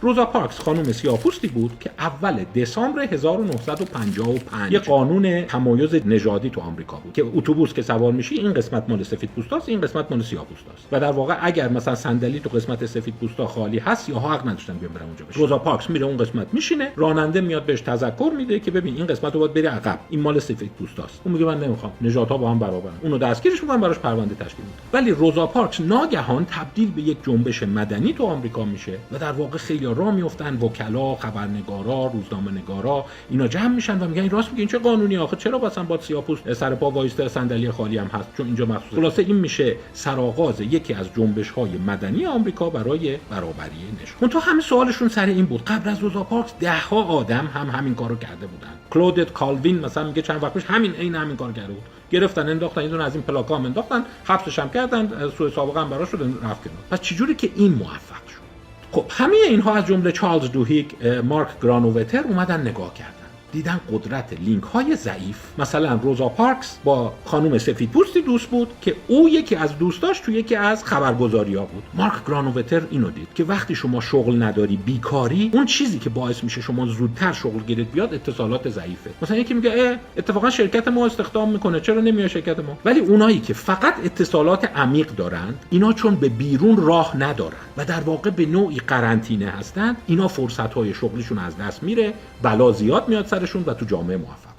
روزا پارکس خانم سیاه‌پوستی بود که اول دسامبر 1955 یه قانون تمایز نژادی تو آمریکا بود که اتوبوس که سوار میشی این قسمت مال سفیدپوستاست، این قسمت مال سیاه‌پوستاست و در واقع اگر مثلا صندلی تو قسمت سفیدپوستا خالی هست یا حق نداشتن بیان برن اونجا بشینن. روزا پارکس میره اون قسمت میشینه، راننده میاد بهش تذکر میده که ببین این قسمت رو باید بری عقب، این مال سفیدپوستاست. اون میگه من نمیخوام، نژادها با هم برابرن. اونو دستگیرش میکنن، براش پرونده تشکیل میدن. ولی روزا پارکس ناگهان تبدیل به یک جنبش مدنی تو آمریکا میشه و در واقع خیلی راه میافتن، وکلا، خبرنگارا، روزنامه‌نگارا اینا جمع میشن و میگن این راست میگه، این چه قانونی آخه، چرا مثلا با سیاه‌پوست سر پا وایسته، صندلی خالی هم هست چون اینجا مخصوصه. خلاصه این میشه سرآغاز یکی از جنبش‌های مدنی آمریکا برای برابری نژاد. اون تو همه سوالشون سر این بود. قبل از روزا پارکس ده‌ها آدم هم همین کارو کرده بودن. کلودت کالوین مثلا میگه چند وقت پیش همین کارو کرده بود. گرفتن انداختن، این دونه از این پلاکا هم انداختن، حبسش هم کردن، سوء سابقه هم براش شد، رفت کنار. پس چجوری که این موفق شد؟ خب همه اینها از جمله چارلز دوهیگ، مارک گرانووتر اومدن نگاه کردن، دیدن قدرت لینک های ضعیف. مثلا روزا پارکس با خانم سفیدپوستی دوست بود که او یکی از دوستاش تو یکی از خبرگزاری‌ها بود. مارک گرانووتر اینو دید که وقتی شما شغل نداری، بیکاری، اون چیزی که باعث میشه شما زودتر شغل گیرت بیاد اتصالات ضعیفه. مثلا یکی میگه اتفاقا شرکت ما استخدام میکنه، چرا نمیاد شرکت ما؟ ولی اونایی که فقط اتصالات عمیق دارند، اینا چون به بیرون راه ندارن و در واقع به نوعی قرنطینه هستن، اینا فرصت‌های شغلیشون از دست میره، بلا زیاد میاد سرشون و تو جامعه موفق